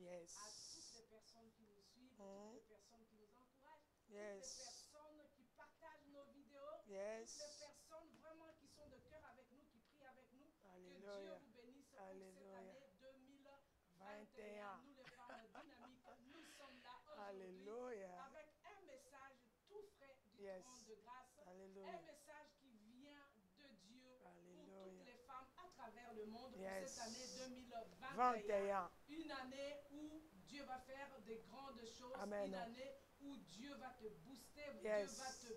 à toutes les personnes qui nous suivent, toutes les personnes qui nous encouragent, toutes les personnes qui partagent nos vidéos, toutes les personnes vraiment qui sont de cœur avec nous, qui prient avec nous. Que Dieu vous bénisse pour cette année 2021. Nous les femmes dynamiques, nous sommes là aujourd'hui avec un message tout frais du trône de grâce. Un message qui vient de Dieu pour toutes les femmes à travers le monde pour cette année 2021. Une année où Dieu va faire de grandes choses. Amen. Une année où Dieu va te booster, Dieu va te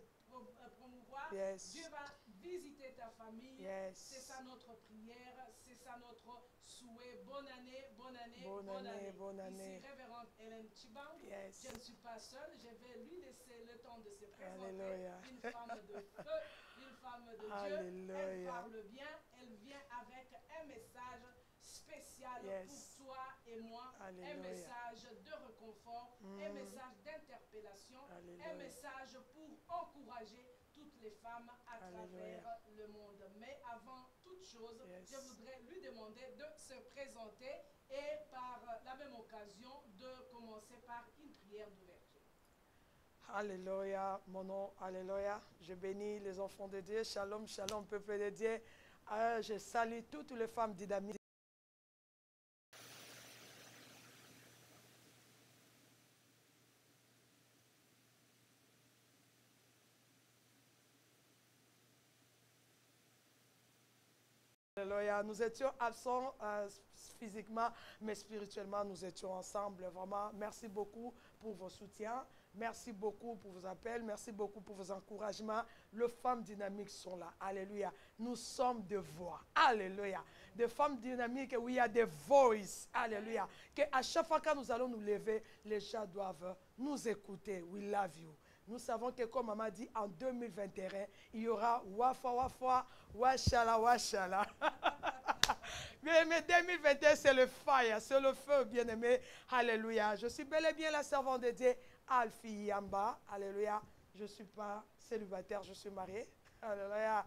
promouvoir, Dieu va visiter ta famille. C'est ça notre prière, c'est ça notre souhait. Bonne année, bonne année, bonne année. Bonne année. Ici, révérende Hélène Chibang. Je ne suis pas seule, je vais lui laisser le temps de se présenter. Alléluia. Une femme de feu, une femme de Dieu. Elle parle bien, elle vient avec un message spécial pour toi et moi. Alléluia. Un message de réconfort, un message d'interpellation, un message pour encourager toutes les femmes à travers le monde. Mais avant toute chose, je voudrais lui demander de se présenter et par la même occasion de commencer par une prière d'ouverture. Alléluia, mon nom, alléluia. Je bénis les enfants de Dieu. Shalom, shalom, peuple de Dieu. Je salue toutes les femmes dynamiques. Alléluia. Nous étions absents physiquement, mais spirituellement, nous étions ensemble. Vraiment, merci beaucoup pour vos soutiens. Merci beaucoup pour vos appels. Merci beaucoup pour vos encouragements. Les femmes dynamiques sont là. Alléluia. Nous sommes des voix. Alléluia. Des femmes dynamiques où il y a des voices. Alléluia. Que à chaque fois que nous allons nous lever, les gens doivent nous écouter. We love you. Nous savons que, comme maman dit, en 2021, il y aura wafa wafa, washala washala. Bien-aimé, 2021, c'est le fire, c'est le feu, bien-aimé. Alléluia. Je suis bel et bien la servante de Dieu, Alfie Yamba. Alléluia. Je ne suis pas célibataire, je suis mariée. Alléluia.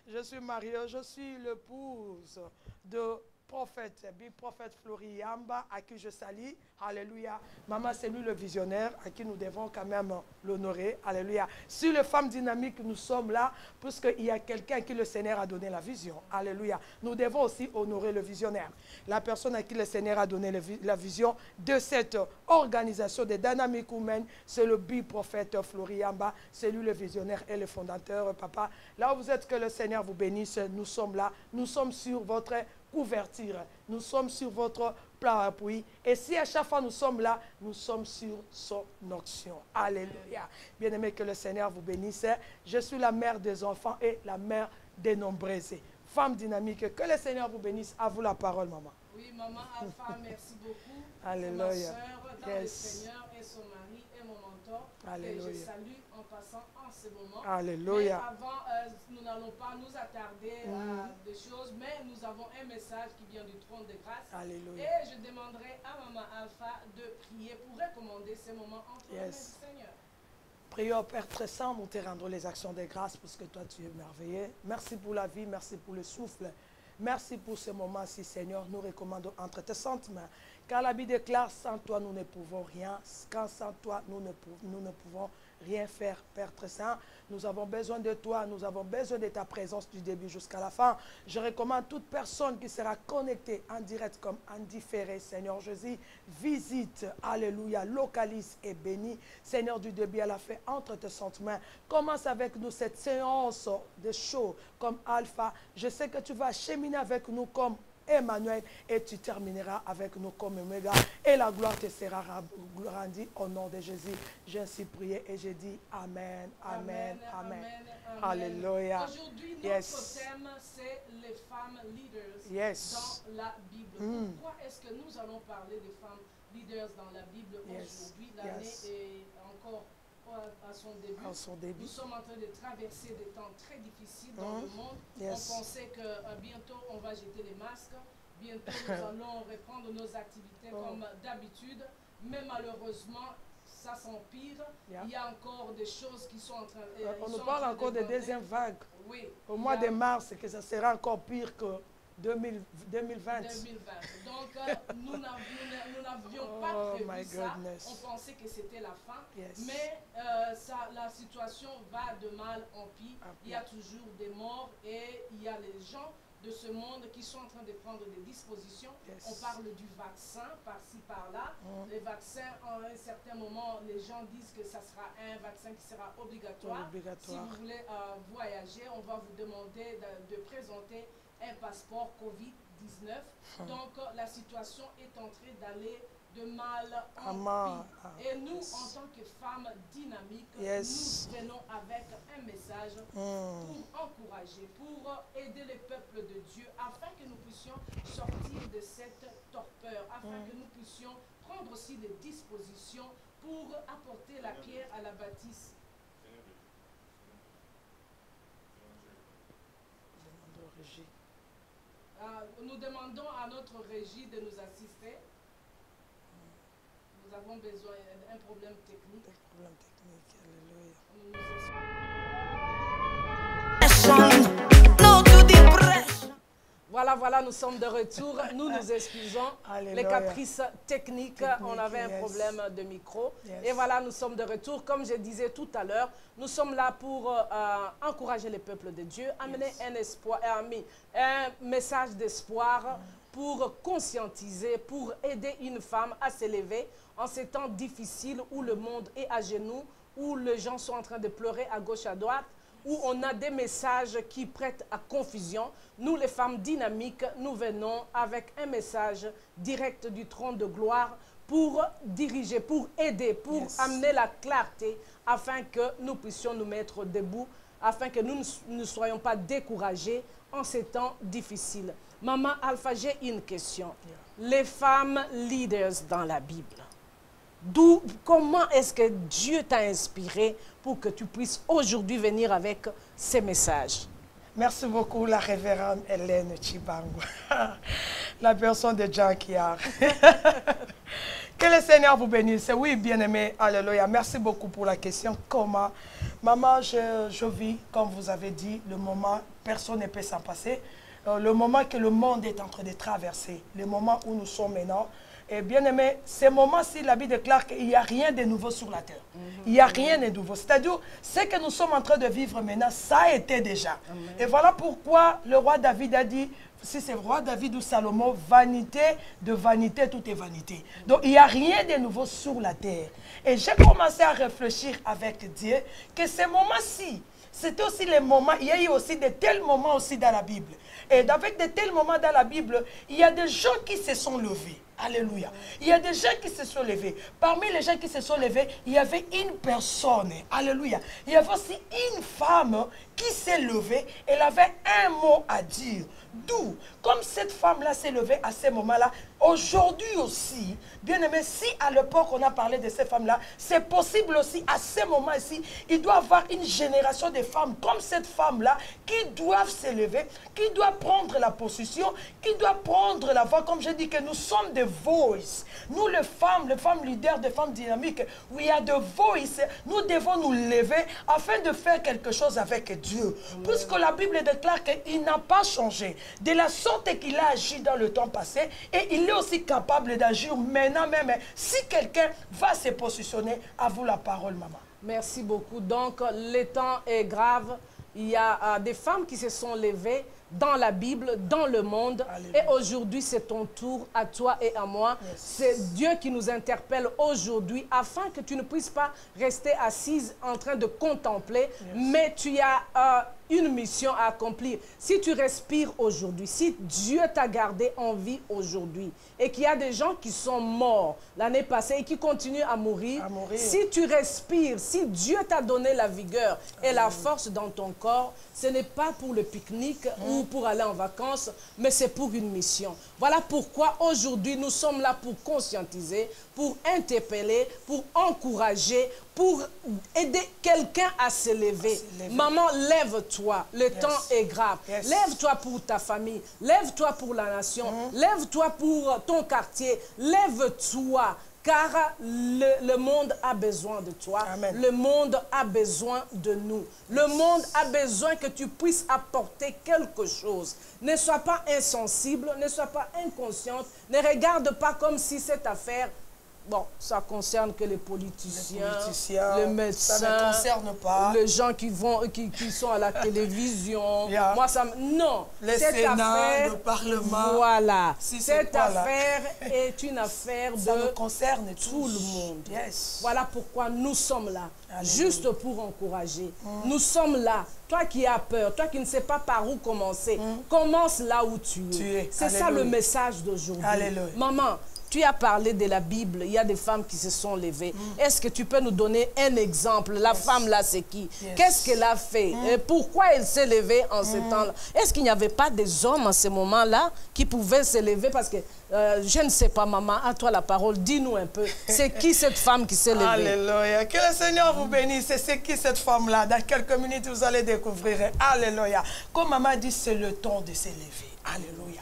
Je suis mariée, je suis l'épouse de prophète, prophète Flori Yamba, à qui je salue. Alléluia. Maman, c'est lui le visionnaire, à qui nous devons quand même l'honorer. Alléluia. Sur les femmes dynamiques, nous sommes là, puisqu'il y a quelqu'un qui le Seigneur a donné la vision. Alléluia. Nous devons aussi honorer le visionnaire. La personne à qui le Seigneur a donné la vision de cette organisation des dynamiques humaines, c'est le prophète Flori Yamba. C'est lui le visionnaire et le fondateur, papa. Là où vous êtes, que le Seigneur vous bénisse. Nous sommes là. Nous sommes sur votre couverture. Nous sommes sur votre plan appui. Et si à chaque fois nous sommes là, nous sommes sur son onction. Alléluia. Bien-aimé, que le Seigneur vous bénisse. Je suis la mère des enfants et la mère des nombreuses. Femme dynamique, que le Seigneur vous bénisse. À vous la parole, maman. Oui, maman Alpha, merci beaucoup. Alléluia. Ma soeur dans le Seigneur et son mari et mon mentor. Alléluia. Que je salue en passant en ce moment. Alléluia. Mais avant, nous n'allons pas nous attarder à des choses, mais nous avons un message qui vient du trône de grâce. Alléluia. Et je demanderai à maman Alpha de prier pour recommander ces moments entre les mains du Seigneur. Prions, Père très saint, nous te rendons les actions de grâce parce que toi tu es merveilleux. Merci pour la vie, merci pour le souffle. Merci pour ce moment-ci, Seigneur. Nous recommandons entre tes saintes mains. Car la Bible déclare, sans toi, nous ne pouvons rien. Quand sans toi, nous ne pouvons rien faire, Père très saint. Nous avons besoin de toi. Nous avons besoin de ta présence du début jusqu'à la fin. Je recommande toute personne qui sera connectée en direct comme en différé, Seigneur Jésus. Visite, alléluia, localise et bénis, Seigneur, du début à la fin, entre tes saintes mains. Commence avec nous cette séance de show comme Alpha. Je sais que tu vas cheminer avec nous comme Emmanuel, et tu termineras avec nous comme Omega, et la gloire te sera rendue au nom de Jésus. J'ai ainsi prié et j'ai dit Amen, Amen, Amen. Alléluia. Aujourd'hui, notre thème, c'est les femmes leaders dans la Bible. Pourquoi est-ce que nous allons parler des femmes leaders dans la Bible aujourd'hui? L'année est encore à son début. Nous sommes en train de traverser des temps très difficiles dans le monde. On pensait que bientôt on va jeter les masques, bientôt nous allons reprendre nos activités comme d'habitude, mais malheureusement ça s'empire. Il y a encore des choses qui sont en train on nous parle encore de deuxième vague. Oui. Au mois de mars, que ça sera encore pire que 2020. 2020. Donc, nous n'avions pas prévu ça. On pensait que c'était la fin. Mais la situation va de mal en pire. Il y a toujours des morts et il y a les gens de ce monde qui sont en train de prendre des dispositions. On parle du vaccin par-ci, par-là. Les vaccins, à un certain moment, les gens disent que ça sera un vaccin qui sera obligatoire. Si vous voulez voyager, on va vous demander de présenter un passeport COVID-19. Donc, la situation est en train d'aller de mal en pire. Et nous, en tant que femmes dynamiques, nous venons avec un message pour encourager, pour aider le peuple de Dieu, afin que nous puissions sortir de cette torpeur, afin que nous puissions prendre aussi des dispositions pour apporter la pierre à la bâtisse. Nous demandons à notre régie de nous assister. Nous avons besoin d'un problème technique. Voilà, nous sommes de retour. Nous nous excusons. Les caprices techniques, on avait un problème de micro. Et voilà, nous sommes de retour. Comme je disais tout à l'heure, nous sommes là pour encourager les peuples de Dieu, amener un espoir, un message d'espoir pour conscientiser, pour aider une femme à s'élever en ces temps difficiles où le monde est à genoux, où les gens sont en train de pleurer à gauche, à droite, où on a des messages qui prêtent à confusion. Nous, les femmes dynamiques, nous venons avec un message direct du trône de gloire pour diriger, pour aider, pour amener la clarté, afin que nous puissions nous mettre debout, afin que nous ne soyons pas découragés en ces temps difficiles. Maman Alpha, j'ai une question. Les femmes leaders dans la Bible, comment est-ce que Dieu t'a inspiré pour que tu puisses aujourd'hui venir avec ces messages? Merci beaucoup, la révérende Hélène Chibango, la personne de Jean Kiar. Que le Seigneur vous bénisse. Oui, bien-aimé, alléluia. Merci beaucoup pour la question. Comment? Maman, je vis, comme vous avez dit, le moment, personne ne peut s'en passer. Le moment que le monde est en train de traverser, le moment où nous sommes maintenant. Et bien aimé, ces moments-ci, la Bible déclare qu'il n'y a rien de nouveau sur la terre. Il n'y a rien de nouveau. C'est-à-dire, ce que nous sommes en train de vivre maintenant, ça a été déjà. Et voilà pourquoi le roi David a dit, si c'est le roi David ou Salomon, vanité de vanité, tout est vanité. Donc, il n'y a rien de nouveau sur la terre. Et j'ai commencé à réfléchir avec Dieu que ces moments-ci, c'était aussi les moments, il y a eu aussi de tels moments aussi dans la Bible. Et avec de tels moments dans la Bible, il y a des gens qui se sont levés. Alléluia. Il y a des gens qui se sont levés. Parmi les gens qui se sont levés, il y avait une personne. Alléluia. Il y avait aussi une femme qui s'est levée. Elle avait un mot à dire. D'où, comme cette femme-là s'est levée à ce moment-là, aujourd'hui aussi, bien aimé, si à l'époque on a parlé de ces femmes-là, c'est possible aussi à ce moment-ci, il doit y avoir une génération de femmes comme cette femme-là qui doivent se lever, qui doivent prendre la position, qui doivent prendre la voix. Comme je dis que nous sommes des voices. Nous les femmes leaders, des femmes dynamiques, we are the voice. Nous devons nous lever afin de faire quelque chose avec Dieu. Puisque la Bible déclare qu'il n'a pas changé. De la sorte qu'il a agi dans le temps passé, et il est aussi capable d'agir maintenant même. Si quelqu'un va se positionner, à vous la parole, maman. Merci beaucoup. Donc, le temps est grave. Il y a des femmes qui se sont levées dans la Bible, dans le monde. Alléluia. Et aujourd'hui, c'est ton tour, à toi et à moi. C'est Dieu qui nous interpelle aujourd'hui afin que tu ne puisses pas rester assise en train de contempler, mais tu as une mission à accomplir. Si tu respires aujourd'hui, si Dieu t'a gardé en vie aujourd'hui et qu'il y a des gens qui sont morts l'année passée et qui continuent à mourir, si tu respires, si Dieu t'a donné la vigueur et la force dans ton corps, ce n'est pas pour le pique-nique ou pour aller en vacances, mais c'est pour une mission. Voilà pourquoi aujourd'hui nous sommes là pour conscientiser, pour interpeller, pour encourager, pour aider quelqu'un à se lever. Maman, lève-toi. Le temps est grave. Lève-toi pour ta famille. Lève-toi pour la nation. Lève-toi pour ton quartier. Lève-toi. car le monde a besoin de toi. Amen. Le monde a besoin de nous. Le monde a besoin que tu puisses apporter quelque chose. Ne sois pas insensible, ne sois pas inconsciente, ne regarde pas comme si cette affaire... Bon, ça concerne que les politiciens, les médecins, ça ne concerne pas. Les gens qui sont à la télévision. Moi, ça non. Le Sénat, le Parlement. Voilà. Cette affaire est une affaire ça nous concerne tout le monde. Yes. Voilà pourquoi nous sommes là. Alléluia. Juste pour encourager. Nous sommes là. Toi qui as peur, toi qui ne sais pas par où commencer, commence là où tu es. C'est ça le message d'aujourd'hui. Maman, tu as parlé de la Bible, il y a des femmes qui se sont levées. Est-ce que tu peux nous donner un exemple? La femme là, c'est qui? Qu'est-ce qu'elle a fait? Et pourquoi elle s'est levée en ce temps-là? Est-ce qu'il n'y avait pas des hommes en ce moment-là qui pouvaient se lever? Parce que, je ne sais pas, maman, à toi la parole, dis-nous un peu. C'est qui cette femme qui s'est levée? Alléluia. Que le Seigneur vous bénisse. C'est qui cette femme-là? Dans quelques minutes, vous allez découvrir. Alléluia. Comme maman dit, c'est le temps de se lever. Alléluia.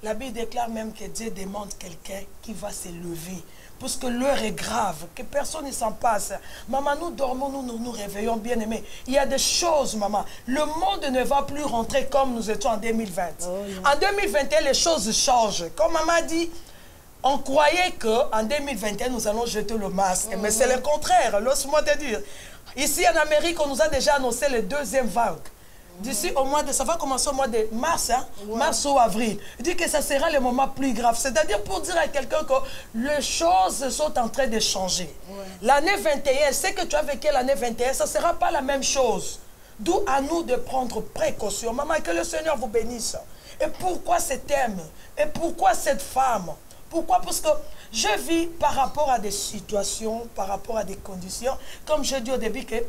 La Bible déclare même que Dieu demande quelqu'un qui va se lever. Parce que l'heure est grave, que personne ne s'en passe. Maman, nous dormons, nous réveillons, bien aimés. Il y a des choses, maman. Le monde ne va plus rentrer comme nous étions en 2020. En 2021, les choses changent. Comme maman dit, on croyait qu'en 2021, nous allons jeter le masque. Mais c'est le contraire, laisse-moi te dire. Ici en Amérique, on nous a déjà annoncé la deuxième vague. D'ici au mois de... Ça va commencer au mois de mars, hein? Mars ou avril. Il dit que ça sera le moment plus grave. C'est-à-dire pour dire à quelqu'un que les choses sont en train de changer. L'année 21, ce que tu as vécu l'année 21, ça ne sera pas la même chose. D'où à nous de prendre précaution. Maman, que le Seigneur vous bénisse. Et pourquoi cet homme? Et pourquoi cette femme? Pourquoi? Parce que je vis par rapport à des situations, par rapport à des conditions. Comme je dis au début, qu'il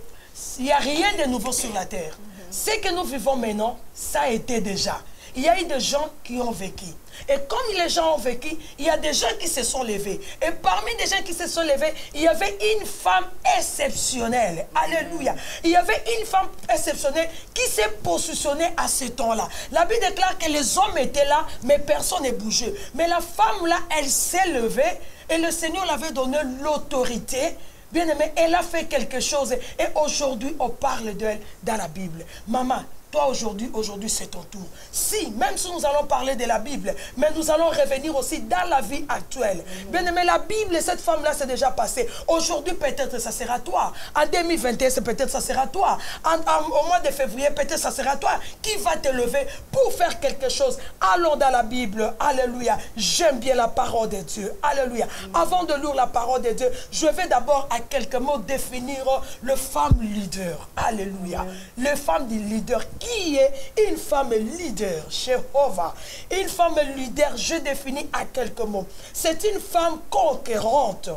n'y a rien de nouveau sur la terre. Ce que nous vivons maintenant, ça a été déjà. Il y a eu des gens qui ont vécu. Et comme les gens ont vécu, il y a des gens qui se sont levés. Et parmi les gens qui se sont levés, il y avait une femme exceptionnelle. Alléluia. Il y avait une femme exceptionnelle qui s'est positionnée à ce temps-là. La Bible déclare que les hommes étaient là, mais personne n'est bougé. Mais la femme là, elle s'est levée et le Seigneur l'avait donné l'autorité. Bien aimé, elle a fait quelque chose et aujourd'hui, on parle d'elle dans la Bible. Maman, toi aujourd'hui c'est ton tour. Si, même si nous allons parler de la Bible, mais nous allons revenir aussi dans la vie actuelle. Bien aimé, la Bible, cette femme-là, c'est déjà passé. Aujourd'hui, peut-être ça sera toi. En 2021, peut-être ça sera toi. Au mois de février, peut-être ça sera toi qui va te lever pour faire quelque chose. Allons dans la Bible. Alléluia. J'aime bien la parole de Dieu. Alléluia. Avant de lire la parole de Dieu, je vais d'abord à quelques mots définir le femme leader. Alléluia. Le femme du leader. Qui est une femme leader? Jéhovah. Une femme leader, je définis à quelques mots. C'est une femme conquérante,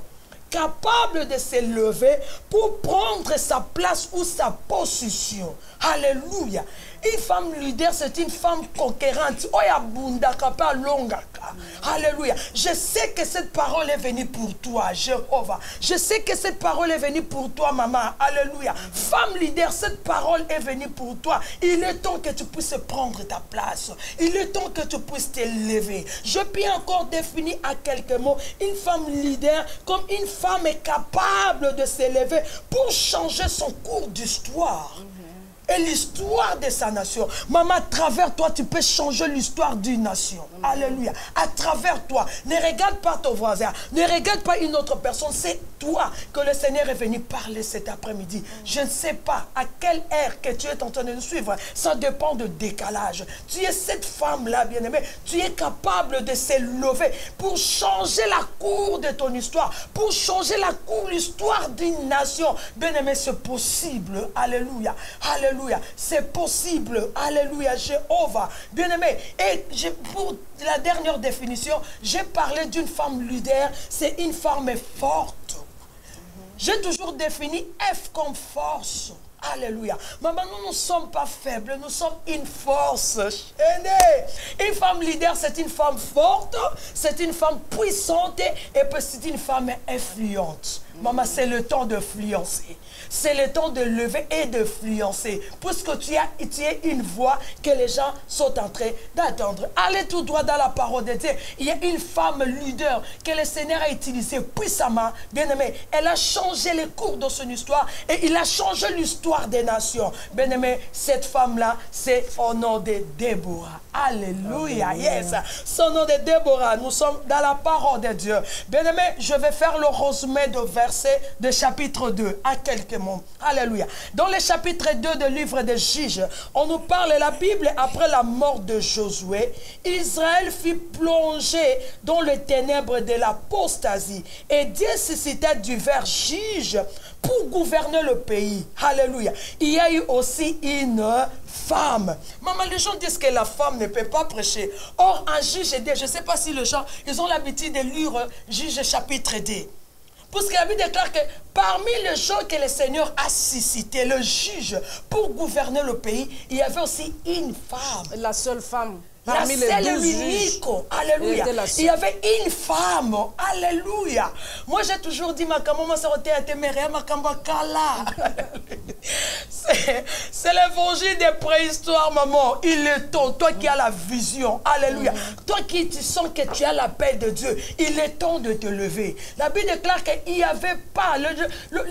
capable de se lever pour prendre sa place ou sa position. Alléluia. Une femme leader, c'est une femme conquérante. Alléluia. Je sais que cette parole est venue pour toi, Jéhovah. Je sais que cette parole est venue pour toi, maman. Alléluia. Femme leader, cette parole est venue pour toi. Il est temps que tu puisses prendre ta place. Il est temps que tu puisses te lever. Je peux encore définir à quelques mots une femme leader comme une femme est capable de se lever pour changer son cours d'histoire. Et l'histoire de sa nation. Maman, à travers toi, tu peux changer l'histoire d'une nation. Alléluia. À travers toi. Ne regarde pas ton voisin. Ne regarde pas une autre personne. C'est toi que le Seigneur est venu parler cet après-midi. Je ne sais pas à quelle heure que tu es en train de nous suivre. Ça dépend de décalage. Tu es cette femme-là, bien-aimée. Tu es capable de se lever pour changer la cour de ton histoire. Pour changer la cour, l'histoire d'une nation. Bien-aimé, c'est possible. Alléluia. Alléluia. C'est possible. Alléluia. Jéhovah. Bien-aimé. Et pour la dernière définition, j'ai parlé d'une femme leader. C'est une femme forte. J'ai toujours défini F comme force. Alléluia. Maman, nous ne sommes pas faibles, nous sommes une force. Une femme leader, c'est une femme forte, c'est une femme puissante et c'est une femme influente. Maman, c'est le temps de influencer. C'est le temps de lever et d'influencer. Puisque tu es une voix que les gens sont en train d'attendre. Allez tout droit dans la parole de Dieu. Il y a une femme leader que le Seigneur a utilisée puissamment. Bien-aimé, elle a changé les cours de son histoire et il a changé l'histoire des nations. Bien-aimé, cette femme-là, c'est au nom de Déborah. Alléluia. Yes. Son nom de Déborah. Nous sommes dans la parole de Dieu. Bien-aimé, je vais faire le résumé de verset de chapitre 2 à quelques mots. Alléluia. Dans le chapitre 2 du livre des Juges, on nous parle de la Bible après la mort de Josué. Israël fut plongé dans les ténèbres de l'apostasie et Dieu suscita divers juges pour gouverner le pays. Alléluia. Il y a eu aussi une femme. Maman, les gens disent que la femme ne peut pas prêcher. Or, un juge, je ne sais pas si les gens, ils ont l'habitude de lire Juge chapitre 2. Parce que la Bible déclare que parmi les gens que le Seigneur a suscité, le juge, pour gouverner le pays, il y avait aussi une femme. La seule femme. La seule unique. Alléluia. Il y avait une femme. Alléluia. Moi, j'ai toujours dit, ma maman, ça aurait été ma kala. C'est l'évangile des préhistoires, maman. Il est temps. Toi qui as la vision. Alléluia. Toi qui tu sens que tu as la paix de Dieu. Il est temps de te lever. La Bible déclare qu'il n'y avait pas.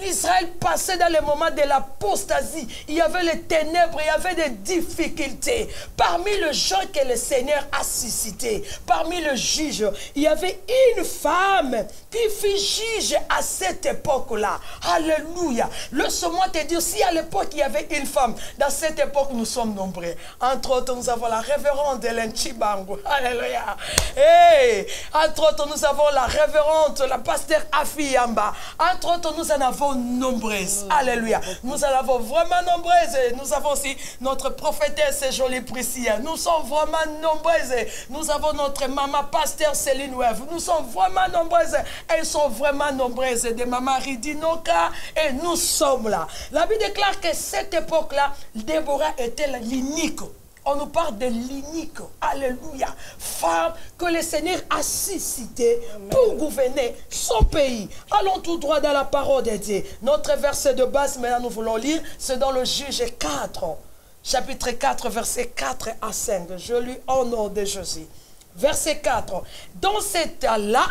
L'Israël passait dans les moments de l'apostasie. Il y avait les ténèbres. Il y avait des difficultés. Parmi les gens que le Seigneur a suscité, parmi les juges, il y avait une femme qui fut juge à cette époque-là. Alléluia. Laisse-moi te dire, si à l'époque il y avait une femme, dans cette époque nous sommes nombreux. Entre autres, nous avons la révérende Hélène Chibango. Alléluia. Hey. Entre autres, nous avons la révérende, la pasteur Afi Yamba. Entre autres, nous en avons nombreuses. Alléluia. Nous en avons vraiment nombreuses. Nous avons aussi notre prophétesse Jolie Priscilla. Nous sommes vraiment nombreuses. Nous avons notre maman pasteur Céline Wève. Nous sommes vraiment nombreuses. Elles sont vraiment nombreuses. Des mamans Ridinoka. Et nous sommes là. La Bible déclare que cette époque-là, Déborah était l'unique. On nous parle de l'unique. Alléluia. Femme que le Seigneur a suscité pour gouverner son pays. Allons tout droit dans la parole de Dieu. Notre verset de base, maintenant nous voulons lire, c'est dans le Juge 4. Chapitre 4, versets 4 à 5. Je lis au nom de Jésus. Verset 4. Dans ce temps-là,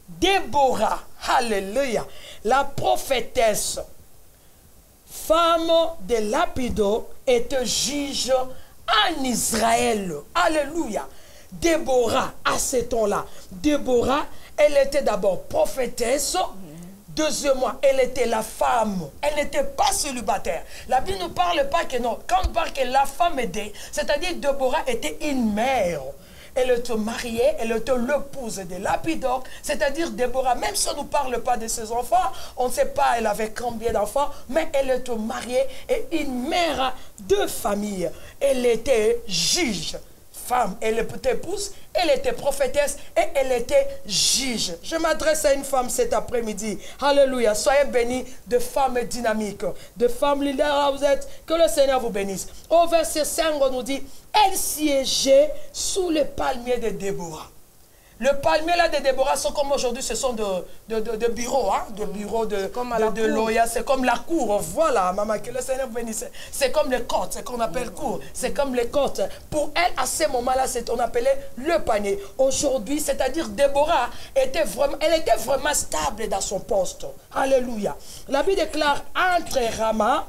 Déborah, alléluia, la prophétesse, femme de Lapido, était juge en Israël. Alléluia. Déborah, à ce temps-là, Déborah, elle était d'abord prophétesse. Deuxièmement, elle était la femme. Elle n'était pas célibataire. La Bible ne parle pas que non. Quand on parle que la femme était, c'est-à-dire Déborah était une mère. Elle était mariée, elle était l'épouse de Lapidor, c'est-à-dire Déborah, même si on ne nous parle pas de ses enfants, on ne sait pas elle avait combien d'enfants, mais elle était mariée et une mère de famille. Elle était juge. Femme, elle était épouse, elle était prophétesse et elle était juge. Je m'adresse à une femme cet après-midi. Alléluia. Soyez bénis de femmes dynamiques, de femmes leaders. Vous êtes, que le Seigneur vous bénisse. Au verset 5, on nous dit, elle siégeait sous le palmier de Déborah. Le palmier là de Déborah, sont comme aujourd'hui, ce sont de bureaux, hein, de bureaux de loya, c'est comme la cour. Voilà, maman, que le Seigneur bénisse. C'est comme les côtes, c'est qu'on appelle cour. C'est comme les côtes. Pour elle, à ce moment-là, on appelait le panier. Aujourd'hui, c'est-à-dire Déborah, elle était vraiment stable dans son poste. Alléluia. La Bible déclare entre Rama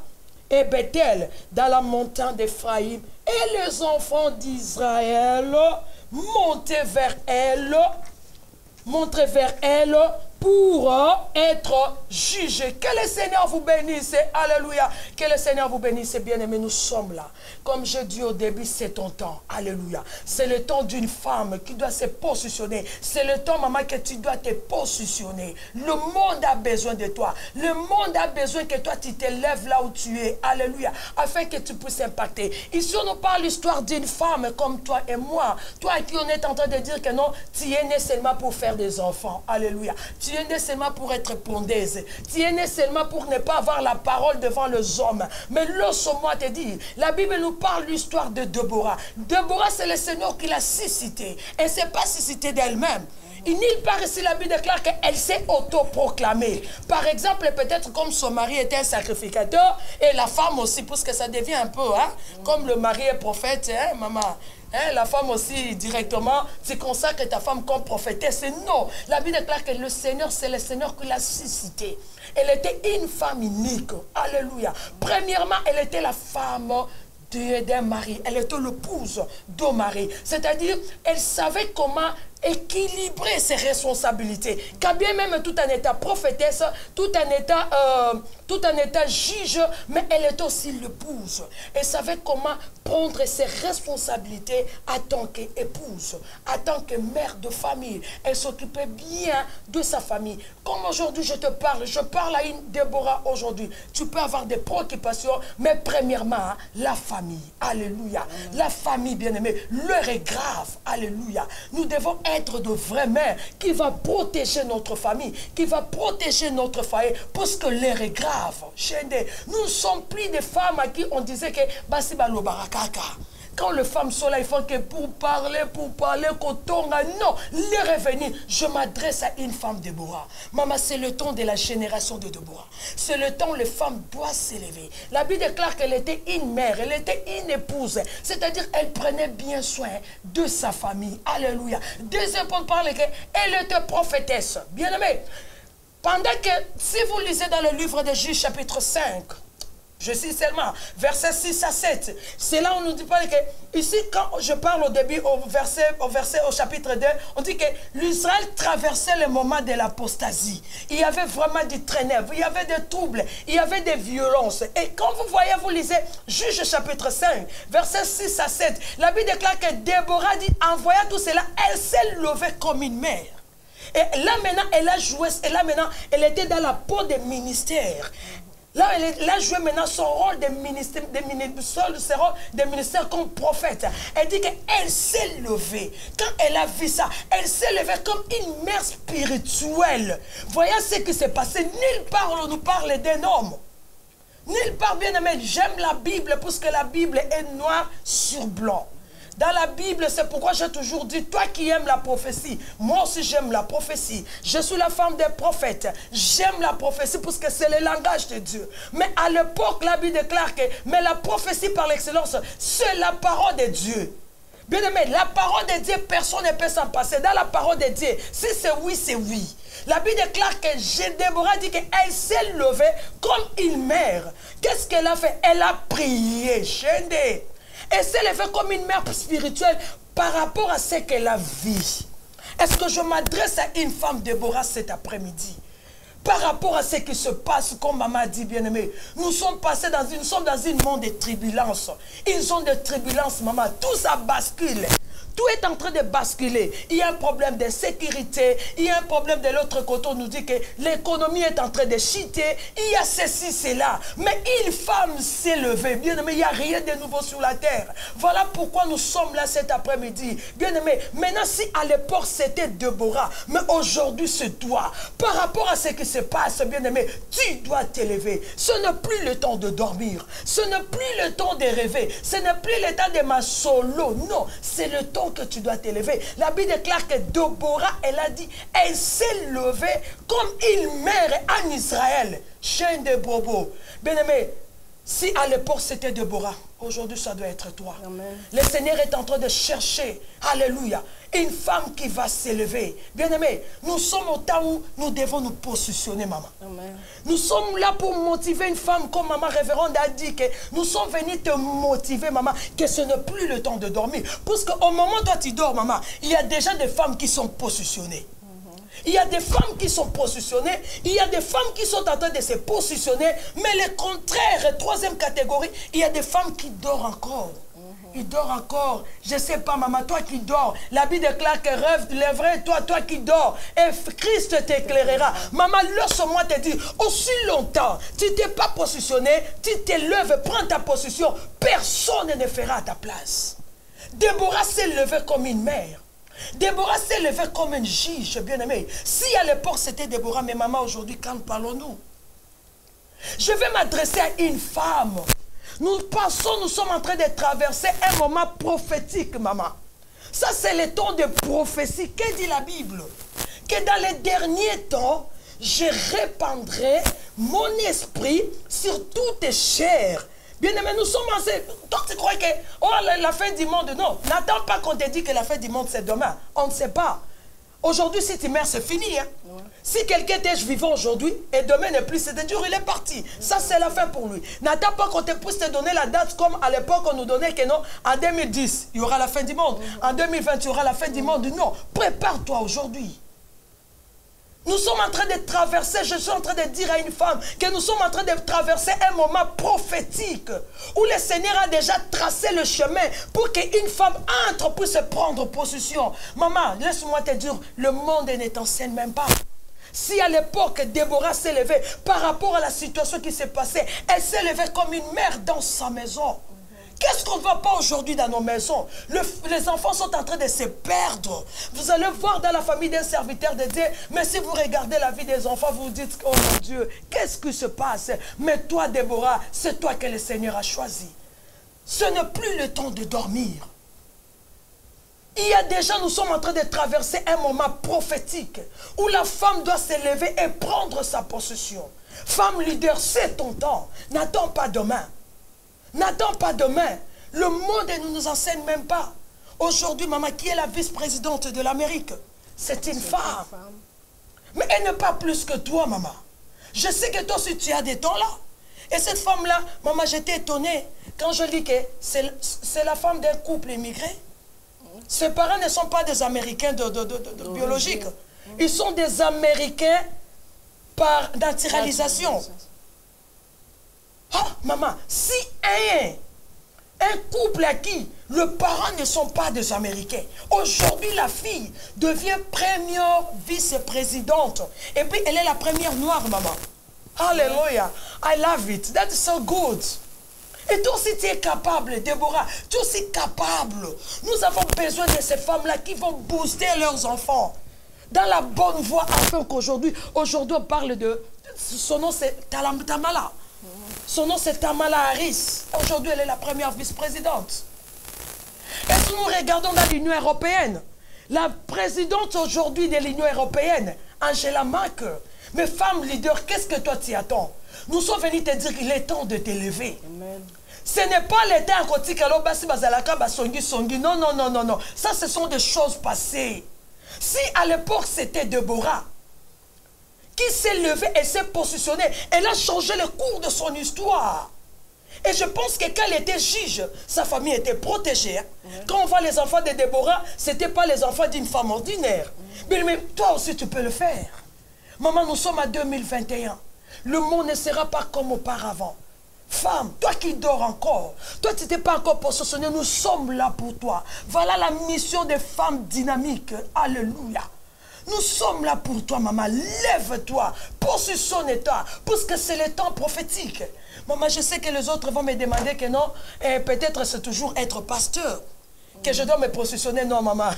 et Bethel, dans la montagne d'Éphraïm, et les enfants d'Israël montaient vers elle pour être jugés. Que le Seigneur vous bénisse. Alléluia. Que le Seigneur vous bénisse. Bien-aimés, nous sommes là. Comme je dis au début, c'est ton temps. Alléluia. C'est le temps d'une femme qui doit se positionner. C'est le temps, maman, que tu dois te positionner. Le monde a besoin de toi. Le monde a besoin que toi, tu te lèves là où tu es. Alléluia. Afin que tu puisses impacter. Ici, on nous parle l'histoire d'une femme comme toi et moi. Toi qui on est en train de dire que non, tu es né seulement pour faire des enfants. Alléluia. Tu es né seulement pour être pondaise. Tu es né seulement pour ne pas avoir la parole devant les hommes. Mais laisse-moi te dire, la Bible nous parle l'histoire de Déborah. Déborah, c'est le Seigneur qui l'a suscité. Elle ne s'est pas suscitée d'elle-même. Et nulle part ici, la Bible déclare qu'elle s'est autoproclamée. Par exemple, peut-être comme son mari était un sacrificateur, et la femme aussi, parce que ça devient un peu, hein, comme le mari est prophète, hein, maman. Hein, la femme aussi, directement, tu consacres ta femme comme prophétesse. Non, la Bible déclare que le Seigneur, c'est le Seigneur qui l'a suscité. Elle était une femme unique. Alléluia. Premièrement, elle était la femme d'un mari. Elle était l'épouse d'un mari. C'est-à-dire, elle savait comment équilibrer ses responsabilités. Quand bien même tout en état prophétesse, tout en état juge, mais elle était aussi l'épouse. Elle savait comment prendre ses responsabilités en tant qu'épouse, en tant que mère de famille. Elle s'occupait bien de sa famille. Comme aujourd'hui je te parle, je parle à une Déborah aujourd'hui. Tu peux avoir des préoccupations, mais premièrement, hein, la famille. Alléluia. La famille, bien-aimée, l'heure est grave. Alléluia. Nous devons être de vraies mères qui va protéger notre famille, qui va protéger notre foyer, parce que l'heure est grave. Nous ne sommes plus des femmes à qui on disait que basi balo barakaka. Quand les femmes sont là, il faut que pour parler, qu'on tourne. Non, l'heure est venue. Je m'adresse à une femme Déborah. Maman, c'est le temps de la génération de Déborah. C'est le temps où les femmes doivent s'élever. La Bible déclare qu'elle était une mère, elle était une épouse. C'est-à-dire qu'elle prenait bien soin de sa famille. Alléluia. Deuxième point, parle qu'elle était prophétesse. Bien-aimée, pendant que, si vous lisez dans le livre de Juges, chapitre 5, je cite seulement, versets 6 à 7. C'est là où on nous dit pas que, ici, quand je parle au début, au chapitre 2, on dit que l'Israël traversait le moment de l'apostasie. Il y avait vraiment du ténèbres, il y avait des troubles, il y avait des violences. Et quand vous voyez, vous lisez Juges chapitre 5, versets 6 à 7, la Bible déclare que Déborah dit, en voyant tout cela, elle s'est levée comme une mère. Et là maintenant, elle a joué, et là maintenant, elle était dans la peau des ministères. Là, elle a joué maintenant son rôle de ministère, de ministère comme prophète. Elle dit qu'elle s'est levée. Quand elle a vu ça, elle s'est levée comme une mère spirituelle. Voyez ce qui s'est passé. Nulle part on nous parle d'un homme. Nulle part, bien aimé, j'aime la Bible parce que la Bible est noire sur blanc. Dans la Bible, c'est pourquoi j'ai toujours dit, toi qui aimes la prophétie, moi aussi j'aime la prophétie. Je suis la femme des prophètes. J'aime la prophétie parce que c'est le langage de Dieu. Mais à l'époque, la Bible déclare que, mais la prophétie par l'excellence, c'est la parole de Dieu. Bien aimé, la parole de Dieu, personne ne peut s'en passer. Dans la parole de Dieu, si c'est oui, c'est oui. La Bible déclare que Déborah dit qu'elle s'est levée comme une mère. Qu'est-ce qu'elle a fait? Elle a prié. Elle s'est levée comme une mère spirituelle par rapport à ce qu'elle a vu. Est-ce que je m'adresse à une femme Déborah cet après-midi? Par rapport à ce qui se passe, comme maman a dit, bien-aimé, nous sommes dans un monde de turbulences. Ils ont des turbulences, maman. Tout ça bascule. Tout est en train de basculer. Il y a un problème de sécurité. Il y a un problème de l'autre côté. On nous dit que l'économie est en train de chuter. Il y a ceci, cela. Mais une femme s'est levée. Bien aimé, il n'y a rien de nouveau sur la terre. Voilà pourquoi nous sommes là cet après-midi. Bien aimé, maintenant si à l'époque c'était Déborah, mais aujourd'hui c'est toi. Par rapport à ce qui se passe, bien aimé, tu dois t'élever. Ce n'est plus le temps de dormir. Ce n'est plus le temps de rêver. Ce n'est plus le temps de ma solo. Non, c'est le temps que tu dois t'élever. La Bible déclare que Déborah, elle a dit, elle s'est levée comme une mère en Israël. Chaîne de Bobo. Bien aimé, si à l'époque c'était Déborah, aujourd'hui ça doit être toi. Amen. Le Seigneur est en train de chercher, alléluia, une femme qui va s'élever. Bien aimé, nous sommes au temps où nous devons nous positionner, maman. Amen. Nous sommes là pour motiver une femme, comme maman révérende a dit, que nous sommes venus te motiver, maman, que ce n'est plus le temps de dormir. Parce qu'au moment où toi tu dors, maman, il y a déjà des femmes qui sont positionnées. Il y a des femmes qui sont positionnées, il y a des femmes qui sont en train de se positionner, mais le contraire, troisième catégorie, il y a des femmes qui dorment encore. Ils dorment encore. Je ne sais pas, maman, toi qui dors, la Bible déclare que rêve, le vrai, toi qui dors, et Christ t'éclairera. Maman, laisse-moi te dire, aussi longtemps, tu ne t'es pas positionné, tu te lèves, prends ta position, personne ne fera à ta place. Déborah s'est levée comme une mère. Déborah s'est levée comme un juge, bien-aimé. Si à l'époque c'était Déborah, mais maman, aujourd'hui, quand parlons-nous? Je vais m'adresser à une femme. Nous sommes en train de traverser un moment prophétique, maman. Ça, c'est le temps de prophétie. Que dit la Bible? que dans les derniers temps, je répandrai mon esprit sur toutes chairs. Bien aimé, nous sommes en... Toi, tu crois que oh, la fin du monde, non. N'attends pas qu'on te dise que la fin du monde, c'est demain. On ne sait pas. Aujourd'hui, si tu meurs, c'est fini. Hein? Ouais. Si quelqu'un était vivant aujourd'hui et demain n'est plus, c'est-à-dire il est parti. Ça, c'est la fin pour lui. N'attends pas qu'on te puisse te donner la date comme à l'époque on nous donnait que non, en 2010, il y aura la fin du monde. En 2020, il y aura la fin du monde. Non, prépare-toi aujourd'hui. Nous sommes en train de traverser, je suis en train de dire à une femme que nous sommes en train de traverser un moment prophétique où le Seigneur a déjà tracé le chemin pour qu'une femme entre pour se prendre position. Maman, laisse-moi te dire, le monde ne t'enseigne même pas. Si à l'époque, Déborah s'est levée par rapport à la situation qui s'est passée, elle s'est levée comme une mère dans sa maison. Qu'est-ce qu'on ne voit pas aujourd'hui dans nos maisons? Les enfants sont en train de se perdre. Vous allez voir dans la famille d'un serviteur de Dieu, mais si vous regardez la vie des enfants, vous vous dites, oh mon Dieu, qu'est-ce qui se passe? Mais toi, Déborah, c'est toi que le Seigneur a choisi. Ce n'est plus le temps de dormir. Il y a déjà, nous sommes en train de traverser un moment prophétique où la femme doit se lever et prendre sa possession. Femme leader, c'est ton temps. N'attends pas demain. N'attends pas demain. Le monde ne nous enseigne même pas. Aujourd'hui, maman, qui est la vice-présidente de l'Amérique? C'est une femme. Mais elle n'est pas plus que toi, maman. Je sais que toi aussi, tu as des temps là. Et cette femme-là, maman, j'étais étonnée quand je lis que c'est la femme d'un couple immigré. Ses parents ne sont pas des Américains biologiques. Ils sont des Américains par naturalisation. Ah, maman, si un couple à qui les parents ne sont pas des Américains, aujourd'hui la fille devient première vice-présidente. Et puis elle est la première noire, maman. Alléluia. I love it. That is so good. Et toi aussi tu es capable, Déborah. Tu es aussi capable. Nous avons besoin de ces femmes-là qui vont booster leurs enfants dans la bonne voie afin qu'aujourd'hui, on parle de... Son nom c'est Tamala. Son nom c'est Kamala Harris. Aujourd'hui, elle est la première vice-présidente. Et si nous regardons dans l'Union européenne, la présidente aujourd'hui de l'Union européenne, Angela Merkel, mais femme leader, qu'est-ce que toi tu attends? Nous sommes venus te dire qu'il est temps de t'élever. Ce n'est pas l'été à côté non, non, non, non, non. Ça, ce sont des choses passées. Si à l'époque c'était Déborah, qui s'est levée et s'est positionnée, elle a changé le cours de son histoire. Et je pense que quand elle était juge, sa famille était protégée. Quand on voit les enfants de Déborah, ce n'étaient pas les enfants d'une femme ordinaire. Mais toi aussi, tu peux le faire. Maman, nous sommes en 2021. Le monde ne sera pas comme auparavant. Femme, toi qui dors encore, toi tu n'étais pas encore positionnée, nous sommes là pour toi. Voilà la mission des femmes dynamiques. Alléluia. Nous sommes là pour toi, maman. Lève-toi, positionne-toi, parce que c'est le temps prophétique. Maman, je sais que les autres vont me demander que non, peut-être c'est toujours être pasteur, que je dois me positionner. Non, maman,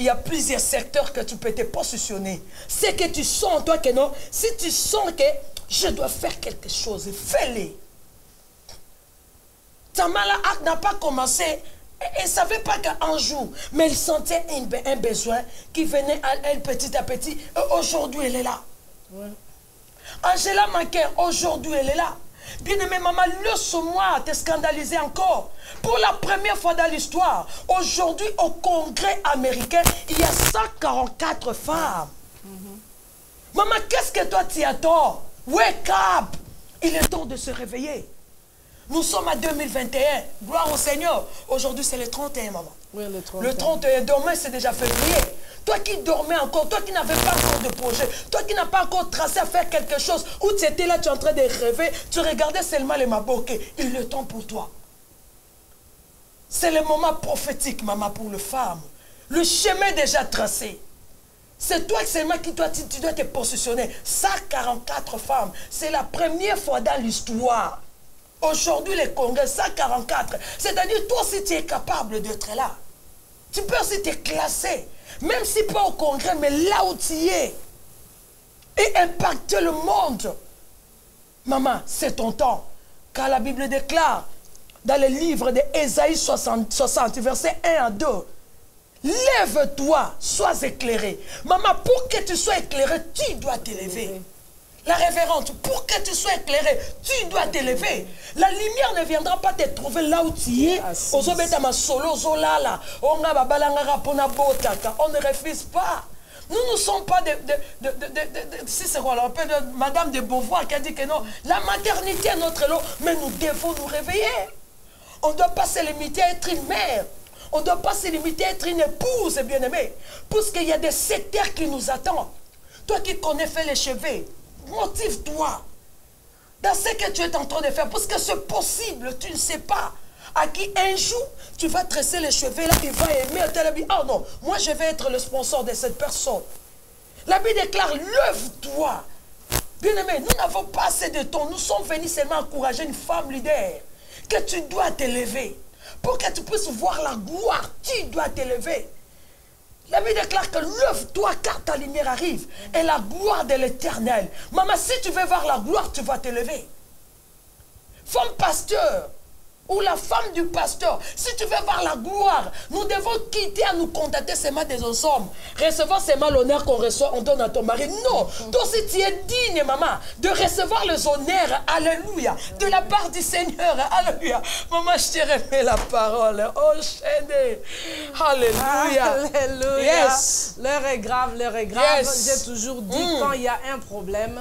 il y a plusieurs secteurs que tu peux te positionner. C'est que tu sens, toi, que non, si tu sens que je dois faire quelque chose, fais-le. Tamala n'a pas commencé... Elle ne savait pas qu'un jour, mais elle sentait un besoin qui venait à elle petit à petit. Et aujourd'hui, elle est là. Ouais. Angela Merkel, aujourd'hui, elle est là. Bien-aimée maman, laisse-moi te scandaliser encore. Pour la première fois dans l'histoire, aujourd'hui, au Congrès américain, il y a 144 femmes. Maman, qu'est-ce que toi tu attends? Wake up! Il est temps de se réveiller. Nous sommes en 2021. Gloire au Seigneur. Aujourd'hui, c'est le 31, maman. Oui, le 31. Le 31, demain, c'est déjà février. Toi qui dormais encore, toi qui n'avais pas encore de projet, toi qui n'as pas encore tracé à faire quelque chose, où tu étais là, tu es en train de rêver, tu regardais seulement les maboké. Il est temps pour toi. C'est le moment prophétique, maman, pour les femmes. Le chemin est déjà tracé. C'est toi seulement qui tu dois te positionner. 144 femmes. C'est la première fois dans l'histoire. Aujourd'hui, les congrès, 144. C'est-à-dire, toi aussi, tu es capable d'être là. Tu peux aussi te classer. Même si pas au congrès, mais là où tu es. Et impacter le monde. Maman, c'est ton temps. Car la Bible déclare, dans le livre d'Ésaïe 60, verset 1 à 2, Lève-toi, sois éclairé. Maman, pour que tu sois éclairé, tu dois t'élever. La révérende, pour que tu sois éclairé, tu dois t'élever. La lumière ne viendra pas te trouver là où tu es. On ne refuse pas. Nous ne sommes pas si c'est quoi, on appelle Madame de Beauvoir qui a dit que non, la maternité est notre lot, mais nous devons nous réveiller. On ne doit pas se limiter à être une mère. On ne doit pas se limiter à être une épouse, bien-aimée. Parce qu'il y a des secteurs qui nous attendent. Toi qui connais faire les cheveux, motive-toi dans ce que tu es en train de faire. Parce que c'est possible, tu ne sais pas. À qui un jour, tu vas tresser les cheveux, là, il va aimer. Oh non, moi je vais être le sponsor de cette personne. La Bible déclare, lève-toi. Bien-aimé, nous n'avons pas assez de temps. Nous sommes venus seulement encourager une femme leader. Que tu dois t'élever. Pour que tu puisses voir la gloire, tu dois t'élever. La Bible déclare que lève-toi car ta lumière arrive. Et la gloire de l'Éternel. Maman, si tu veux voir la gloire, tu vas t'élever. Femme pasteur, ou la femme du pasteur, si tu veux voir la gloire, nous devons quitter à nous contenter seulement des hommes. Recevoir seulement l'honneur qu'on reçoit, on donne à ton mari. Non, toi si tu es digne, maman, de recevoir les honneurs, alléluia, de la part du Seigneur, alléluia. Maman, je te remets la parole. Oh, chaîne. Alléluia. Alléluia. Yes. L'heure est grave, l'heure est grave. Yes. J'ai toujours dit, quand il y a un problème,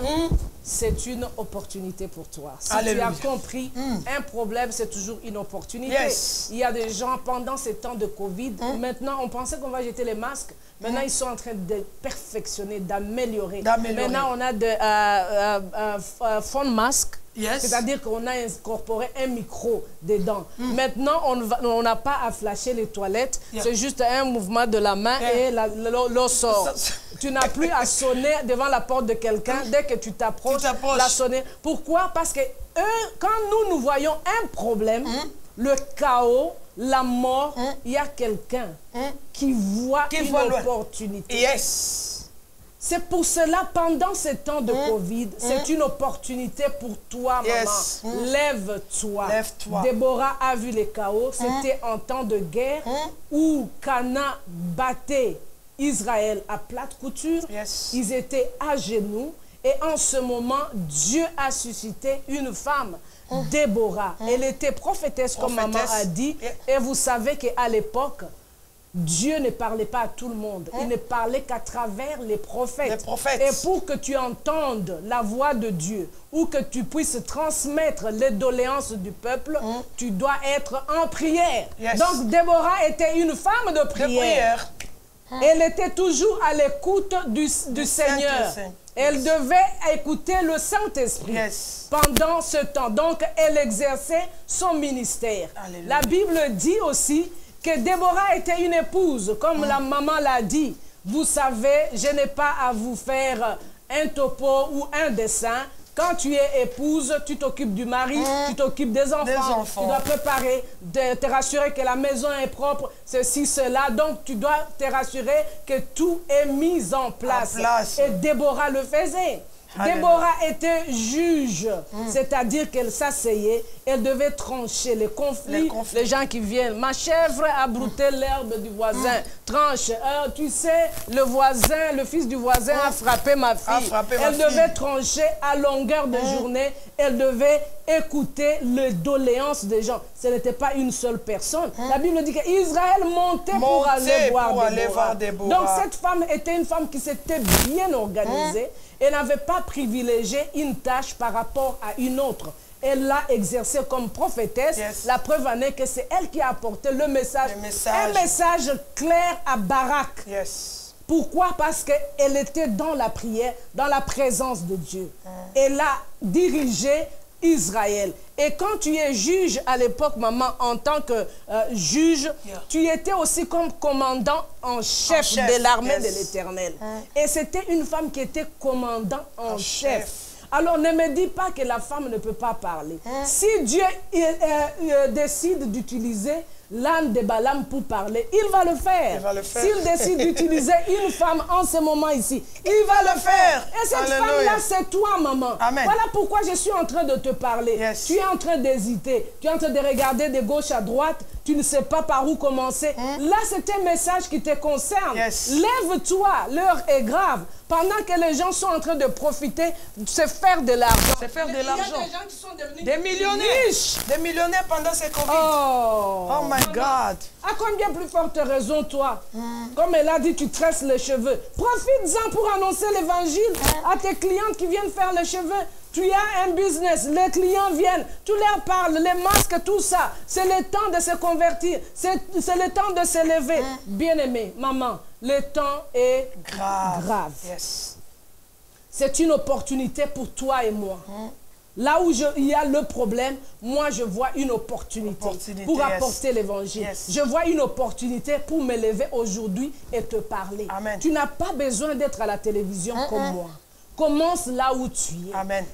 c'est une opportunité pour toi. Si Alléluia. tu as compris, un problème, c'est toujours une opportunité. Yes. Il y a des gens, pendant ces temps de Covid, maintenant, on pensait qu'on va jeter les masques. Maintenant, ils sont en train de perfectionner, d'améliorer. Maintenant, on a de fond masque. Yes. C'est-à-dire qu'on a incorporé un micro dedans. Maintenant, on n'a pas à flasher les toilettes. C'est juste un mouvement de la main et l'eau sort. Tu n'as plus à sonner devant la porte de quelqu'un. Dès que tu t'approches, la sonner. Pourquoi? Parce que quand nous voyons un problème, le chaos, la mort, il y a quelqu'un qui voit une opportunité. Yes. C'est pour cela, pendant ces temps de Covid, c'est une opportunité pour toi, maman. Lève-toi. Lève-toi. Déborah a vu les chaos. C'était en temps de guerre où Cana battait Israël à plate couture. Yes. Ils étaient à genoux. Et en ce moment, Dieu a suscité une femme, Déborah. Elle était prophétesse, comme maman a dit. Et vous savez qu'à l'époque, Dieu ne parlait pas à tout le monde. Il ne parlait qu'à travers les prophètes. Et pour que tu entendes la voix de Dieu ou que tu puisses transmettre les doléances du peuple, tu dois être en prière. Yes. Donc, Déborah était une femme de prière. Elle était toujours à l'écoute du Seigneur. Elle devait écouter le Saint-Esprit pendant ce temps. Donc, elle exerçait son ministère. Alléluia. La Bible dit aussi que Déborah était une épouse, comme la maman l'a dit. Vous savez, je n'ai pas à vous faire un topo ou un dessin. Quand tu es épouse, tu t'occupes du mari, tu t'occupes des enfants. Tu dois préparer, te rassurer que la maison est propre, ceci, cela. Donc, tu dois te rassurer que tout est mis en place. Et Déborah le faisait. Déborah était juge, c'est-à-dire qu'elle s'asseyait, elle devait trancher les conflits, les gens qui viennent. Ma chèvre a brouté l'herbe du voisin, tranche. Tu sais, le voisin, le fils du voisin a frappé ma fille. Elle devait trancher à longueur de journée, elle devait écouter les doléances des gens. Ce n'était pas une seule personne. La Bible dit qu'Israël montait pour aller voir Déborah. Donc cette femme était une femme qui s'était bien organisée. Elle n'avait pas privilégié une tâche par rapport à une autre. Elle l'a exercée comme prophétesse. La preuve en est que c'est elle qui a apporté le message. Un message clair à Barak. Pourquoi? Parce qu'elle était dans la prière, dans la présence de Dieu. Elle a dirigé Israël. Et quand tu es juge à l'époque, maman, en tant que juge, tu étais aussi comme commandant en chef de l'armée de l'Éternel. Et c'était une femme qui était commandant en chef. Alors ne me dis pas que la femme ne peut pas parler. Si Dieu décide d'utiliser l'âne de Balaam pour parler, il va le faire. Il va le faire. S'il décide d'utiliser une femme en ce moment ici, il va le faire. Et cette femme-là, c'est toi, maman. Amen. Voilà pourquoi je suis en train de te parler. Yes. Tu es en train d'hésiter. Tu es en train de regarder de gauche à droite. Tu ne sais pas par où commencer. Là, c'est un message qui te concerne. Yes. Lève-toi, l'heure est grave. Pendant que les gens sont en train de profiter, se faire de l'argent. Se faire de l'argent. Il y a des gens qui sont devenus des millionnaires. riches. Des millionnaires pendant ces Covid. Oh my God. À combien plus forte raison, toi? Comme elle a dit, tu tresses les cheveux. Profites-en pour annoncer l'évangile à tes clientes qui viennent faire les cheveux. Tu as un business, les clients viennent, tu leur parles, les masques, tout ça. C'est le temps de se convertir, c'est le temps de s'élever. Bien-aimé, maman, le temps est grave. Yes. C'est une opportunité pour toi et moi. Là où il y a le problème, moi je vois une opportunité pour apporter l'évangile. Yes. Je vois une opportunité pour me lever aujourd'hui et te parler. Amen. Tu n'as pas besoin d'être à la télévision comme moi. Commence là où tu es. Amen.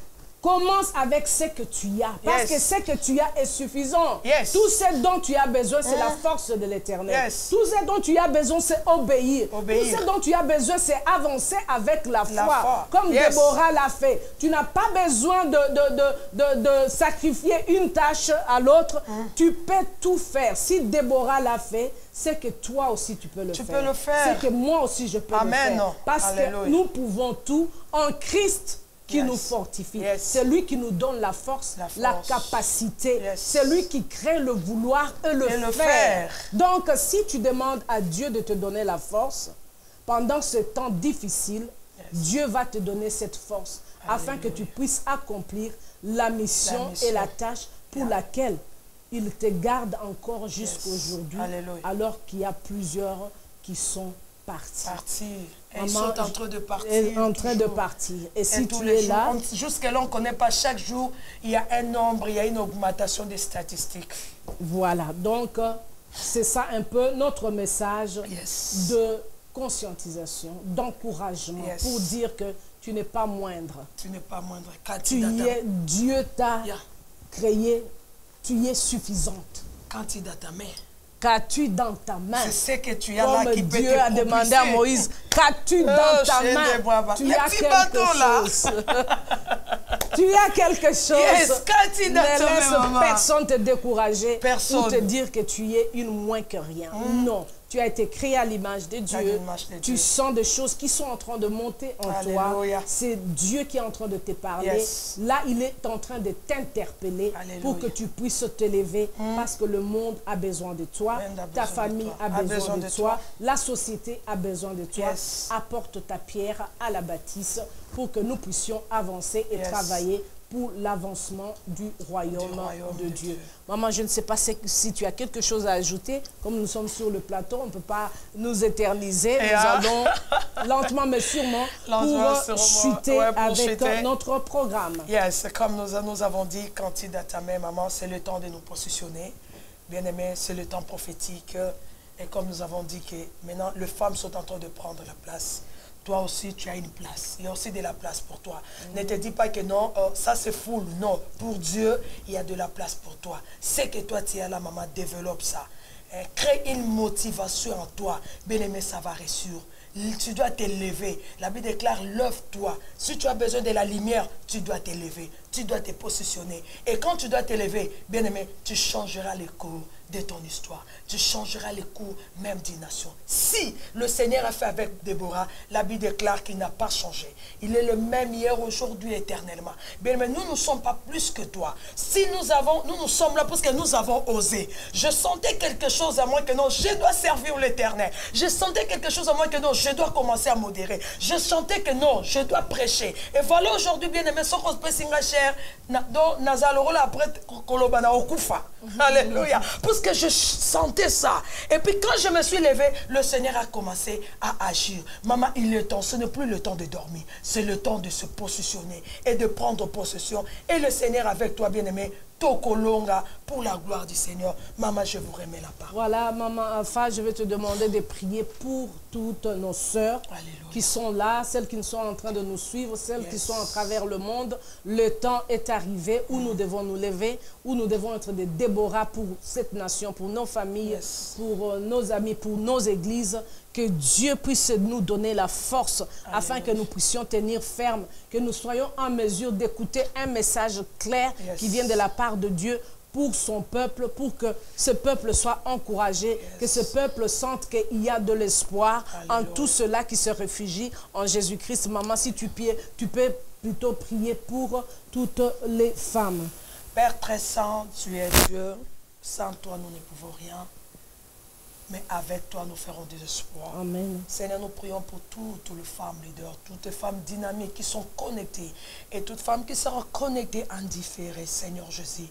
Commence avec ce que tu as. Parce que ce que tu as est suffisant. Yes. Tout ce dont tu as besoin, c'est la force de l'Éternel. Yes. Tout ce dont tu as besoin, c'est obéir. Tout ce dont tu as besoin, c'est avancer avec la foi. Comme Déborah l'a fait. Tu n'as pas besoin de sacrifier une tâche à l'autre. Tu peux tout faire. Si Déborah l'a fait, c'est que toi aussi tu peux le faire. Tu peux le faire. C'est que moi aussi je peux le faire. Parce que nous pouvons tout en Christ qui nous fortifie. C'est lui qui nous donne la force, la capacité. C'est lui qui crée le vouloir et le faire. Donc, si tu demandes à Dieu de te donner la force, pendant ce temps difficile, Dieu va te donner cette force afin que tu puisses accomplir la mission et la tâche pour laquelle il te garde encore jusqu'aujourd'hui, alors qu'il y a plusieurs qui sont partis. Ils sont en train de partir. En train de partir. Et si tu es là... Jusque-là, on ne connaît pas. Chaque jour, il y a un nombre, il y a une augmentation des statistiques. Voilà. Donc, c'est ça un peu notre message de conscientisation, d'encouragement, pour dire que tu n'es pas moindre. Tu n'es pas moindre. Dieu t'a créé, tu es suffisante. Quand il est dans ta main. Qu'as-tu dans ta main? C'est ce que tu as là qui peut te Dieu a demandé à Moïse, qu'as-tu dans ta main? Tu as quelque chose. Tu as quelque chose. Ne laisse personne te décourager ou te dire que tu es une moins que rien. Non. Tu as été créé à l'image de Dieu. Tu sens des choses qui sont en train de monter en toi. C'est Dieu qui est en train de te parler. Là, il est en train de t'interpeller pour que tu puisses te lever parce que le monde a besoin de toi. Ta famille a besoin de toi. La société a besoin de toi. Apporte ta pierre à la bâtisse pour que nous puissions avancer et travailler pour l'avancement du royaume de Dieu. Maman, je ne sais pas si tu as quelque chose à ajouter. Comme nous sommes sur le plateau, on ne peut pas nous éterniser. Nous allons lentement mais sûrement pour chuter avec notre programme. Comme nous avons dit, quand il est à ta main, maman, c'est le temps de nous positionner. Bien-aimé, c'est le temps prophétique. Et comme nous avons dit que maintenant, les femmes sont en train de prendre la place. Toi aussi, tu as une place. Il y a aussi de la place pour toi. Ne te dis pas que non, ça c'est full. Non, pour Dieu, il y a de la place pour toi. C'est que toi, tu es là, maman, développe ça. Crée une motivation en toi. Bien-aimé, ça va réussir. Tu dois te lever. La Bible déclare, lève-toi. Si tu as besoin de la lumière, tu dois te lever. Tu dois te positionner. Et quand tu dois te lever, bien-aimé, tu changeras les cours de ton histoire. Tu changeras les cours même d'une nation. Si le Seigneur a fait avec Déborah, la Bible déclare qu'il n'a pas changé. Il est le même hier, aujourd'hui, éternellement. Bien-aimé, nous ne sommes pas plus que toi. Si nous sommes là parce que nous avons osé. Je sentais quelque chose à moi que non, je dois servir l'Éternel. Je sentais quelque chose à moi que non, je dois commencer à modérer. Je sentais que non, je dois prêcher. Et voilà aujourd'hui, bien-aimé, ce qu'on peut cher, après Kolobana Okufa. Alléluia. Parce que je sentais ça. Et puis quand je me suis levé, le Seigneur a commencé à agir. Maman, il est temps, ce n'est plus le temps de dormir. C'est le temps de se positionner et de prendre possession. Et le Seigneur avec toi, bien-aimé, tokolonga pour la gloire du Seigneur. Maman, je vous remets la parole. Voilà, Maman Alpha, je vais te demander de prier pour toutes nos sœurs qui sont là, celles qui sont en train de nous suivre, celles qui sont à travers le monde. Le temps est arrivé où nous devons nous lever, où nous devons être des Déborah pour cette nation, pour nos familles, pour nos amis, pour nos églises. Que Dieu puisse nous donner la force afin que nous puissions tenir ferme, que nous soyons en mesure d'écouter un message clair qui vient de la part de Dieu pour son peuple, pour que ce peuple soit encouragé, que ce peuple sente qu'il y a de l'espoir en tout cela qui se réfugie en Jésus-Christ. Maman, si tu peux plutôt prier pour toutes les femmes. Père très saint, tu es Dieu. Sans toi, nous ne pouvons rien. Mais avec toi, nous ferons des espoirs. Amen. Seigneur, nous prions pour toutes les femmes leaders, toutes les femmes dynamiques qui sont connectées et toutes les femmes qui seront connectées en différé, Seigneur Jésus.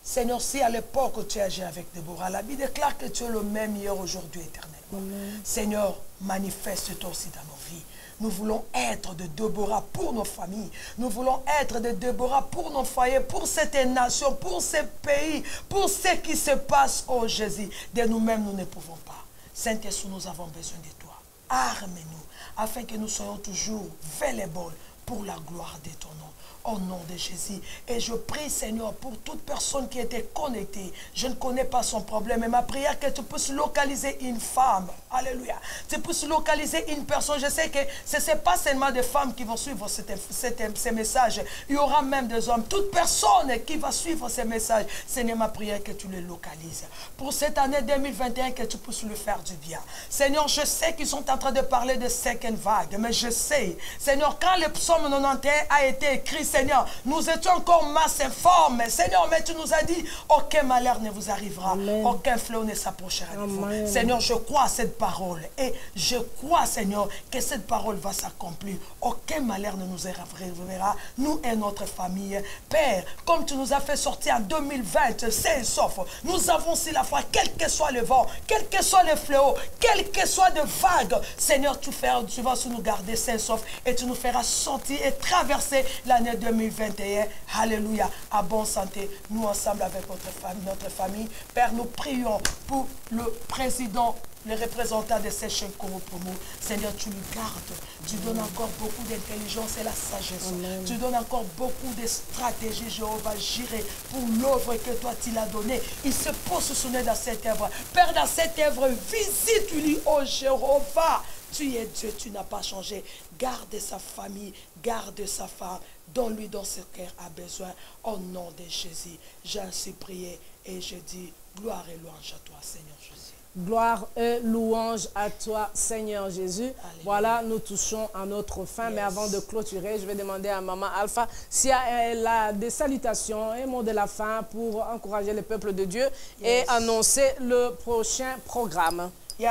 Seigneur, si à l'époque tu as agi avec Déborah, la Bible déclare que tu es le même hier, aujourd'hui, éternellement. Amen. Seigneur, manifeste-toi aussi dans nos vies. Nous voulons être de Déborah pour nos familles. Nous voulons être de Déborah pour nos foyers, pour cette nation, pour ce pays, pour ce qui se passe, oh Jésus. De nous-mêmes, nous ne pouvons pas. Saint-Esprit, nous avons besoin de toi. Arme-nous, afin que nous soyons toujours available pour la gloire de ton nom. Au nom de Jésus. Et je prie, Seigneur, pour toute personne qui était connectée. Je ne connais pas son problème. Mais ma prière, que tu puisses localiser une femme. Alléluia. Tu puisses localiser une personne. Je sais que ce n'est pas seulement des femmes qui vont suivre ces messages. Il y aura même des hommes. Toute personne qui va suivre ces messages. Seigneur, ma prière, que tu les localises. Pour cette année 2021, que tu puisses le faire du bien. Seigneur, je sais qu'ils sont en train de parler de second vague. Mais je sais, Seigneur, quand le psaume 91 a été écrit, Seigneur, nous étions encore masse informe. Seigneur, mais tu nous as dit, aucun malheur ne vous arrivera. Amen. Aucun fléau ne s'approchera de vous. Seigneur, je crois à cette parole. Et je crois, Seigneur, que cette parole va s'accomplir. Aucun malheur ne nous arrivera. Nous et notre famille. Père, comme tu nous as fait sortir en 2020, c'est sauf. Nous avons aussi la foi, quel que soit le vent, quel que soit le fléau, quel que soit de vague. Seigneur, tu vas nous garder sains sauf et tu nous feras sortir et traverser l'année 2021, alléluia, à bonne santé, nous ensemble avec notre famille. Père, nous prions pour le président, le représentant de ces chaînes Congo Promo. Seigneur, tu lui gardes, tu donnes encore beaucoup d'intelligence et la sagesse. Amen. Tu donnes encore beaucoup de stratégies, Jéhovah Jireh, pour l'œuvre que toi tu l'as donnée. Il se positionne dans cette œuvre. Père, dans cette œuvre, visite-lui, oh Jéhovah. Tu es Dieu, tu n'as pas changé. Garde sa famille, garde sa femme. Donne-lui dans ce cœur a besoin. Au nom de Jésus, j'ai ainsi prié et je dis gloire et louange à toi, Seigneur Jésus. Gloire et louange à toi, Seigneur Jésus. Alléluia. Voilà, nous touchons à notre fin. Mais avant de clôturer, je vais demander à Maman Alpha si elle a des salutations, un mot de la fin pour encourager le peuple de Dieu et annoncer le prochain programme. Je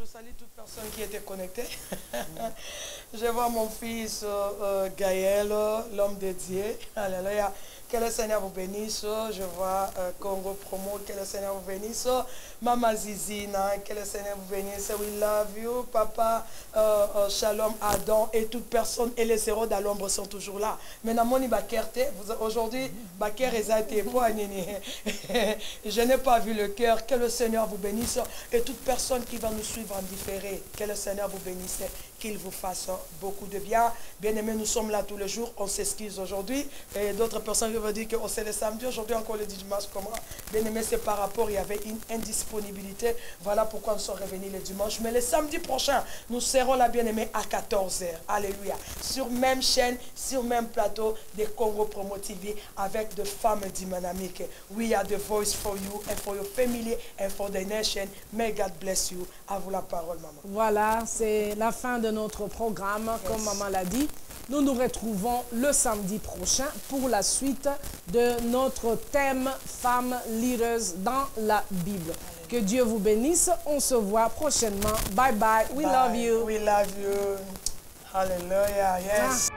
salue toute personne qui était connectée. Je vois mon fils Gaël, l'homme de Dieu. Alléluia. Que le Seigneur vous bénisse. Je vois Congo Promo. Que le Seigneur vous bénisse. Maman Zizina. Que le Seigneur vous bénisse. We love you. Papa Shalom Adam. Et toute personne et les héros dans l'ombre sont toujours là. Maintenant, mon Bakerte. Aujourd'hui, Baker est été je n'ai pas vu le cœur. Que le Seigneur vous bénisse. Et toute personne qui va nous suivre en différé. Que le Seigneur vous bénisse. Qu'il vous fasse beaucoup de bien. Bien-aimés, nous sommes là tous les jours. On s'excuse aujourd'hui. Et d'autres personnes qui vont dire que c'est le samedi. Aujourd'hui encore le dimanche. Comment? Bien-aimés, c'est par rapport, il y avait une indisponibilité. Voilà pourquoi nous sommes revenus le dimanche. Mais le samedi prochain, nous serons là, bien-aimés, à 14h. Alléluia. Sur même chaîne, sur même plateau de Congo Promo TV avec de femmes dynamiques. We are the voice for you and for your family and for the nation. May God bless you. À vous la parole, maman. Voilà, c'est la fin de notre programme, comme maman l'a dit. Nous nous retrouvons le samedi prochain pour la suite de notre thème Femmes leaders dans la Bible. Que Dieu vous bénisse. On se voit prochainement. Bye bye. We love you. We love you. Hallelujah. Yes.